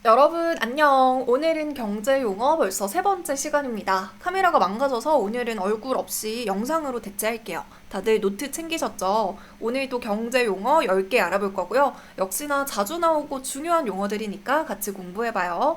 여러분 안녕. 오늘은 경제 용어 벌써 세 번째 시간입니다. 카메라가 망가져서 오늘은 얼굴 없이 영상으로 대체할게요. 다들 노트 챙기셨죠? 오늘도 경제 용어 10개 알아볼 거고요. 역시나 자주 나오고 중요한 용어들이니까 같이 공부해봐요.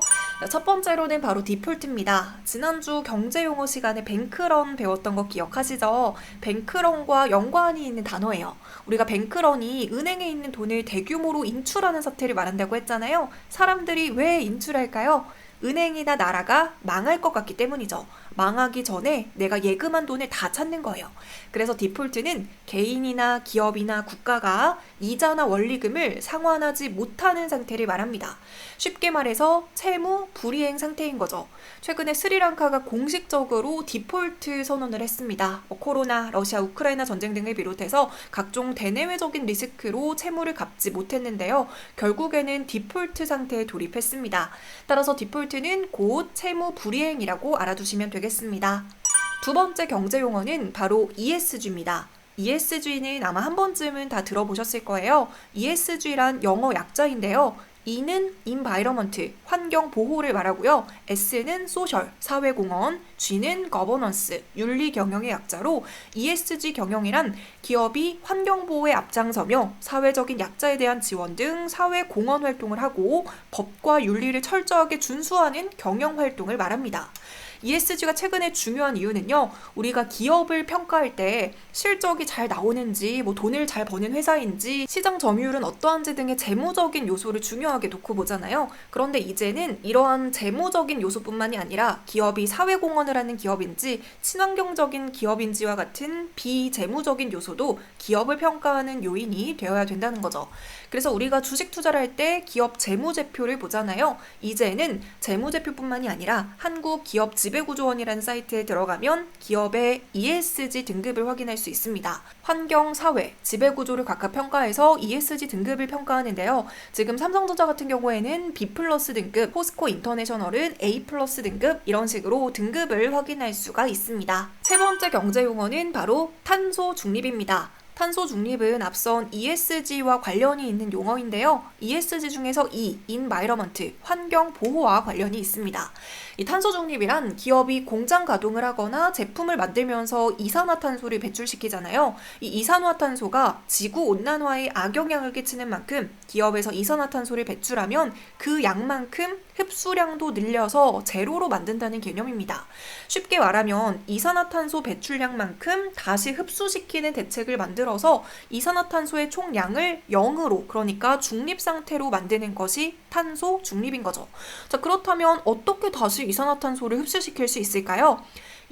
첫 번째로는 바로 디폴트입니다. 지난주 경제 용어 시간에 뱅크런 배웠던 거 기억하시죠? 뱅크런과 연관이 있는 단어예요. 우리가 뱅크런이 은행에 있는 돈을 대규모로 인출하는 사태를 말한다고 했잖아요. 사람들이 왜 인출할까요? 은행이나 나라가 망할 것 같기 때문이죠. 망하기 전에 내가 예금한 돈을 다 찾는 거예요. 그래서 디폴트는 개인이나 기업이나 국가가 이자나 원리금을 상환하지 못하는 상태를 말합니다. 쉽게 말해서 채무 불이행 상태인 거죠. 최근에 스리랑카가 공식적으로 디폴트 선언을 했습니다. 코로나, 러시아, 우크라이나 전쟁 등을 비롯해서 각종 대내외적인 리스크로 채무를 갚지 못했는데요. 결국에는 디폴트 상태에 돌입했습니다. 따라서 디폴트는 곧 채무 불이행이라고 알아두시면 되겠습니다. 두 번째 경제 용어는 바로 ESG입니다. ESG는 아마 한 번쯤은 다 들어보셨을 거예요. ESG란 영어 약자인데요. E는 environment, 환경 보호를 말하고요. S는 social, 사회공헌, G는 governance, 윤리 경영의 약자로 ESG 경영이란 기업이 환경 보호에 앞장서며 사회적인 약자에 대한 지원 등 사회 공헌 활동을 하고 법과 윤리를 철저하게 준수하는 경영 활동을 말합니다. ESG가 최근에 중요한 이유는요. 우리가 기업을 평가할 때 실적이 잘 나오는지, 돈을 잘 버는 회사인지, 시장 점유율은 어떠한지 등의 재무적인 요소를 중요하게 놓고 보잖아요. 그런데 이제는 이러한 재무적인 요소뿐만이 아니라 기업이 사회공헌을 하는 기업인지, 친환경적인 기업인지와 같은 비재무적인 요소도 기업을 평가하는 요인이 되어야 된다는 거죠. 그래서 우리가 주식 투자를 할 때 기업 재무제표를 보잖아요. 이제는 재무제표뿐만이 아니라 한국기업지배구조원이라는 사이트에 들어가면 기업의 ESG 등급을 확인할 수 있습니다. 환경, 사회, 지배구조를 각각 평가해서 ESG 등급을 평가하는데요. 지금 삼성전자 같은 경우에는 B+ 등급, 포스코 인터내셔널은 A+ 등급 이런 식으로 등급을 확인할 수가 있습니다. 세 번째 경제 용어는 바로 탄소 중립입니다. 탄소 중립은 앞선 ESG와 관련이 있는 용어인데요. ESG 중에서 E, environment, 환경 보호와 관련이 있습니다. 이 탄소 중립이란 기업이 공장 가동을 하거나 제품을 만들면서 이산화탄소를 배출시키잖아요. 이 이산화탄소가 지구 온난화에 악영향을 끼치는 만큼 기업에서 이산화탄소를 배출하면 그 양만큼 흡수량도 늘려서 제로로 만든다는 개념입니다. 쉽게 말하면 이산화탄소 배출량만큼 다시 흡수시키는 대책을 만들어서 이산화탄소의 총량을 0으로, 그러니까 중립 상태로 만드는 것이 탄소 중립인 거죠. 자, 그렇다면 어떻게 다시 이산화탄소를 흡수시킬 수 있을까요?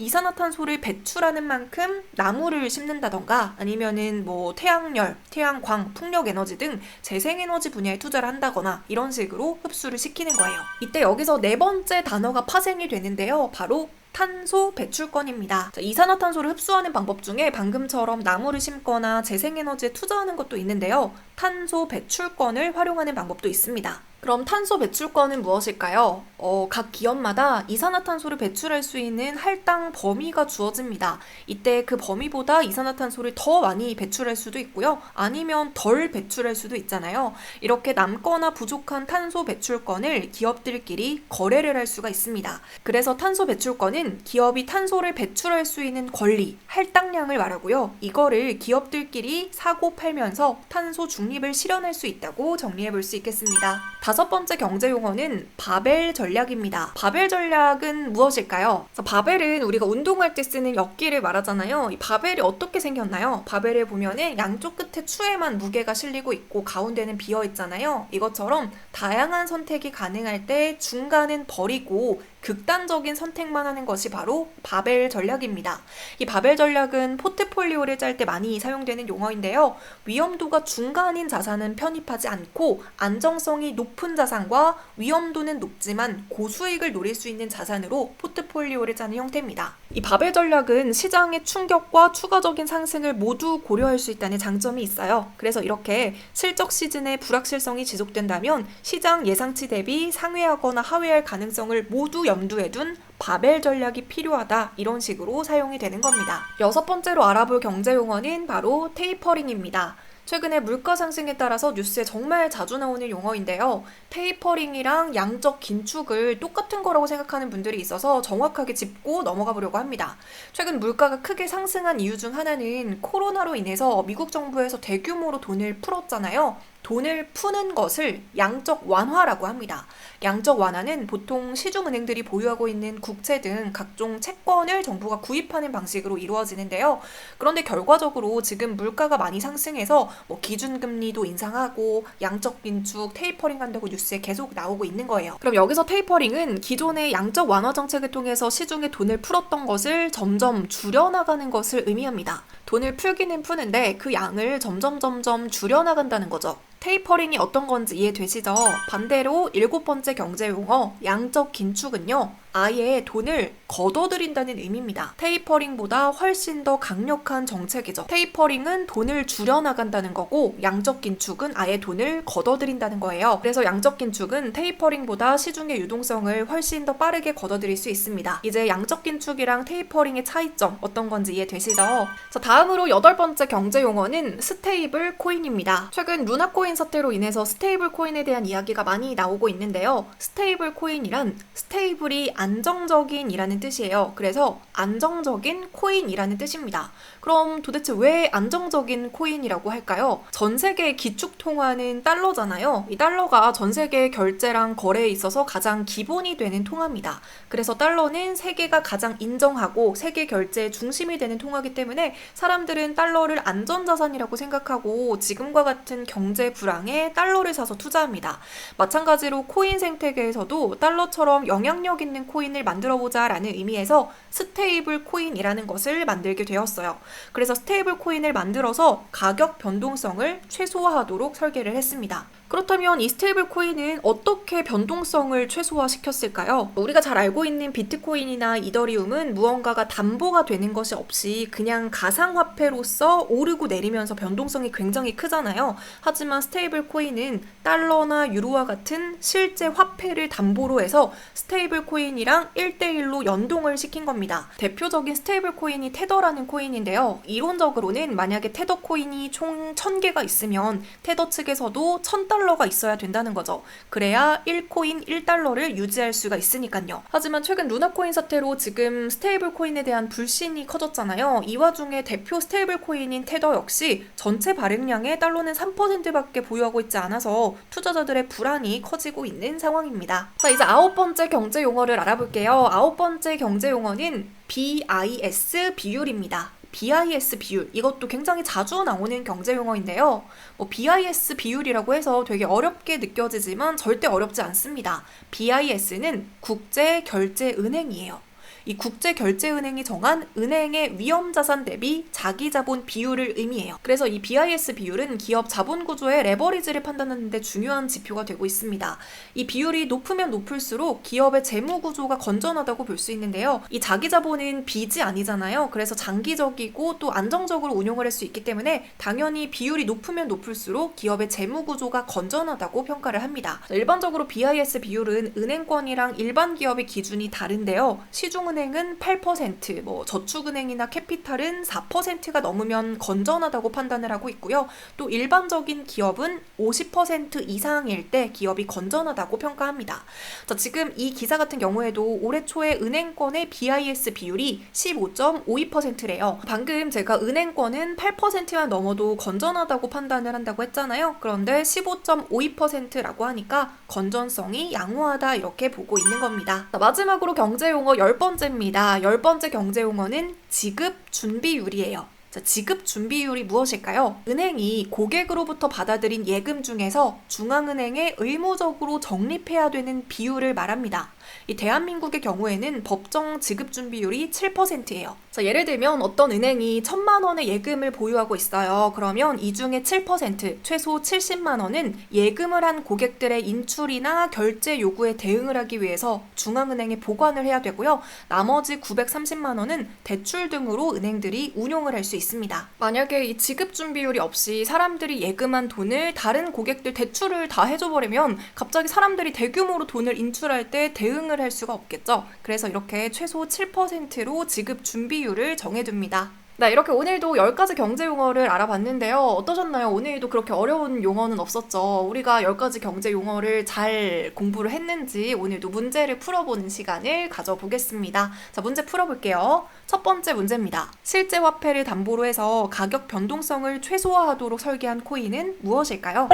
이산화탄소를 배출하는 만큼 나무를 심는다던가 아니면은 태양열, 태양광, 풍력에너지 등 재생에너지 분야에 투자를 한다거나 이런 식으로 흡수를 시키는 거예요. 이때 여기서 네 번째 단어가 파생이 되는데요. 바로 탄소 배출권입니다. 자, 이산화탄소를 흡수하는 방법 중에 방금처럼 나무를 심거나 재생에너지에 투자하는 것도 있는데요. 탄소 배출권을 활용하는 방법도 있습니다. 그럼 탄소 배출권은 무엇일까요? 각 기업마다 이산화탄소를 배출할 수 있는 할당 범위가 주어집니다. 이때 그 범위보다 이산화탄소를 더 많이 배출할 수도 있고요. 아니면 덜 배출할 수도 있잖아요. 이렇게 남거나 부족한 탄소 배출권을 기업들끼리 거래를 할 수가 있습니다. 그래서 탄소 배출권은 기업이 탄소를 배출할 수 있는 권리, 할당량을 말하고요. 이거를 기업들끼리 사고 팔면서 탄소 중립을 실현할 수 있다고 정리해 볼 수 있겠습니다. 다섯 번째 경제 용어는 바벨 전략입니다. 바벨 전략은 무엇일까요? 바벨은 우리가 운동할 때 쓰는 역기를 말하잖아요. 이 바벨이 어떻게 생겼나요? 바벨을 보면은 양쪽 끝에 추에만 무게가 실리고 있고 가운데는 비어 있잖아요. 이것처럼 다양한 선택이 가능할 때 중간은 버리고 극단적인 선택만 하는 것이 바로 바벨 전략입니다. 이 바벨 전략은 포트폴리오를 짤 때 많이 사용되는 용어인데요. 위험도가 중간인 자산은 편입하지 않고 안정성이 높은 자산과 위험도는 높지만 고수익을 노릴 수 있는 자산으로 포트폴리오를 짜는 형태입니다. 이 바벨 전략은 시장의 충격과 추가적인 상승을 모두 고려할 수 있다는 장점이 있어요. 그래서 이렇게 실적 시즌의 불확실성이 지속된다면 시장 예상치 대비 상회하거나 하회할 가능성을 모두 염두에 둔 바벨 전략이 필요하다, 이런 식으로 사용이 되는 겁니다. 여섯 번째로 알아볼 경제 용어는 바로 테이퍼링입니다. 최근에 물가 상승에 따라서 뉴스에 정말 자주 나오는 용어인데요. 테이퍼링이랑 양적 긴축을 똑같은 거라고 생각하는 분들이 있어서 정확하게 짚고 넘어가 보려고 합니다. 최근 물가가 크게 상승한 이유 중 하나는 코로나로 인해서 미국 정부에서 대규모로 돈을 풀었잖아요. 돈을 푸는 것을 양적 완화라고 합니다. 양적 완화는 보통 시중은행들이 보유하고 있는 국채 등 각종 채권을 정부가 구입하는 방식으로 이루어지는데요. 그런데 결과적으로 지금 물가가 많이 상승해서 기준금리도 인상하고 양적 긴축, 테이퍼링 한다고 뉴스에 계속 나오고 있는 거예요. 그럼 여기서 테이퍼링은 기존의 양적 완화 정책을 통해서 시중에 돈을 풀었던 것을 점점 줄여나가는 것을 의미합니다. 돈을 풀기는 푸는데 그 양을 점점 줄여나간다는 거죠. 테이퍼링이 어떤 건지 이해되시죠? 반대로 7번째 경제 용어 양적 긴축은요. 아예 돈을 걷어들인다는 의미입니다. 테이퍼링보다 훨씬 더 강력한 정책이죠. 테이퍼링은 돈을 줄여나간다는 거고 양적 긴축은 아예 돈을 걷어들인다는 거예요. 그래서 양적 긴축은 테이퍼링보다 시중의 유동성을 훨씬 더 빠르게 걷어들일 수 있습니다. 이제 양적 긴축이랑 테이퍼링의 차이점 어떤 건지 이해되시죠? 자, 다음으로 8번째 경제 용어는 스테이블 코인입니다. 최근 루나 코인 사태로 인해서 스테이블 코인에 대한 이야기가 많이 나오고 있는데요. 스테이블 코인이란 스테이블이 안정적인이라는 뜻이에요. 그래서 안정적인 코인이라는 뜻입니다. 그럼 도대체 왜 안정적인 코인이라고 할까요? 전 세계의 기축통화는 달러잖아요. 이 달러가 전 세계 결제랑 거래에 있어서 가장 기본이 되는 통화입니다. 그래서 달러는 세계가 가장 인정하고 세계 결제의 중심이 되는 통화이기 때문에 사람들은 달러를 안전자산이라고 생각하고 지금과 같은 경제 불황에 달러를 사서 투자합니다. 마찬가지로 코인 생태계에서도 달러처럼 영향력 있는 코인을 만들어보자 라는 의미에서 스테이블 코인이라는 것을 만들게 되었어요. 그래서 스테이블 코인을 만들어서 가격 변동성을 최소화하도록 설계를 했습니다. 그렇다면 이 스테이블 코인은 어떻게 변동성을 최소화시켰을까요? 우리가 잘 알고 있는 비트코인이나 이더리움은 무언가가 담보가 되는 것이 없이 그냥 가상화폐로서 오르고 내리면서 변동성이 굉장히 크잖아요. 하지만 스테이블 코인은 달러나 유로와 같은 실제 화폐를 담보로 해서 스테이블 코인이랑 1대1로 연동을 시킨 겁니다. 대표적인 스테이블 코인이 테더라는 코인인데요. 이론적으로는 만약에 테더 코인이 총 1000개가 있으면 테더 측에서도 1000달러가 있어야 된다는 거죠. 그래야 1코인 1달러를 유지할 수가 있으니까요. 하지만 최근 루나코인 사태로 지금 스테이블 코인에 대한 불신이 커졌잖아요. 이 와중에 대표 스테이블 코인인 테더 역시 전체 발행량의 달러는 3%밖에 보유하고 있지 않아서 투자자들의 불안이 커지고 있는 상황입니다. 자, 이제 9번째 경제 용어를 알아볼게요. 9번째 경제 용어는 BIS 비율입니다. BIS 비율, 이것도 굉장히 자주 나오는 경제 용어인데요. BIS 비율이라고 해서 되게 어렵게 느껴지지만 절대 어렵지 않습니다. BIS는 국제결제은행이에요. 이 국제결제은행이 정한 은행의 위험자산 대비 자기자본 비율을 의미해요. 그래서 이 BIS 비율은 기업 자본 구조의 레버리지를 판단하는 데 중요한 지표가 되고 있습니다. 이 비율이 높으면 높을수록 기업의 재무 구조가 건전하다고 볼 수 있는데요. 이 자기자본은 빚이 아니잖아요. 그래서 장기적이고 또 안정적으로 운용을 할 수 있기 때문에 당연히 비율이 높으면 높을수록 기업의 재무 구조가 건전하다고 평가를 합니다. 일반적으로 BIS 비율은 은행권이랑 일반 기업의 기준이 다른데요. 시중은행은 8%, 저축은행이나 캐피탈은 4%가 넘으면 건전하다고 판단을 하고 있고요. 또 일반적인 기업은 50% 이상일 때 기업이 건전하다고 평가합니다. 자, 지금 이 기사 같은 경우에도 올해 초에 은행권의 BIS 비율이 15.52%래요. 방금 제가 은행권은 8%만 넘어도 건전하다고 판단을 한다고 했잖아요. 그런데 15.52%라고 하니까 건전성이 양호하다 이렇게 보고 있는 겁니다. 자, 마지막으로 경제용어 10번째입니다. 10번째 경제용어는 지급준비율이에요. 자, 지급준비율이 무엇일까요? 은행이 고객으로부터 받아들인 예금 중에서 중앙은행에 의무적으로 적립해야 되는 비율을 말합니다. 이 대한민국의 경우에는 법정 지급준비율이 7%예요. 자, 예를 들면 어떤 은행이 1000만 원의 예금을 보유하고 있어요. 그러면 이 중에 7%, 최소 70만 원은 예금을 한 고객들의 인출이나 결제 요구에 대응을 하기 위해서 중앙은행에 보관을 해야 되고요. 나머지 930만 원은 대출 등으로 은행들이 운용을 할 수 있습니다. 만약에 이 지급준비율이 없이 사람들이 예금한 돈을 다른 고객들 대출을 다 해줘버리면 갑자기 사람들이 대규모로 돈을 인출할 때 대응을 할 수가 없겠죠. 그래서 이렇게 최소 7%로 지급준비율을 정해둡니다. 네, 이렇게 오늘도 10가지 경제 용어를 알아봤는데요. 어떠셨나요? 오늘도 그렇게 어려운 용어는 없었죠. 우리가 10가지 경제 용어를 잘 공부를 했는지 오늘도 문제를 풀어보는 시간을 가져보겠습니다. 자, 문제 풀어볼게요. 첫 번째 문제입니다. 실제 화폐를 담보로 해서 가격 변동성을 최소화하도록 설계한 코인은 무엇일까요?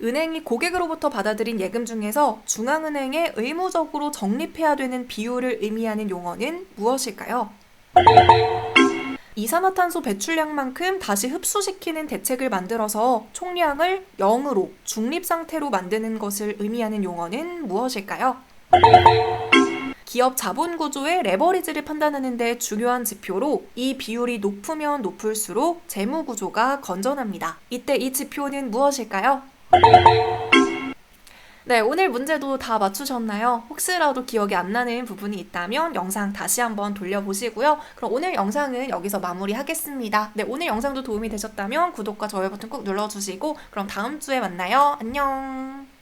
은행이 고객으로부터 받아들인 예금 중에서 중앙은행에 의무적으로 적립해야 되는 비율을 의미하는 용어는 무엇일까요? 이산화탄소 배출량만큼 다시 흡수시키는 대책을 만들어서 총량을 0으로 중립 상태로 만드는 것을 의미하는 용어는 무엇일까요? 기업 자본 구조의 레버리지를 판단하는 데 중요한 지표로 이 비율이 높으면 높을수록 재무 구조가 건전합니다. 이때 이 지표는 무엇일까요? 네, 오늘 문제도 다 맞추셨나요? 혹시라도 기억이 안 나는 부분이 있다면 영상 다시 한번 돌려보시고요. 그럼 오늘 영상은 여기서 마무리하겠습니다. 네, 오늘 영상도 도움이 되셨다면 구독과 좋아요 버튼 꼭 눌러주시고 그럼 다음 주에 만나요. 안녕!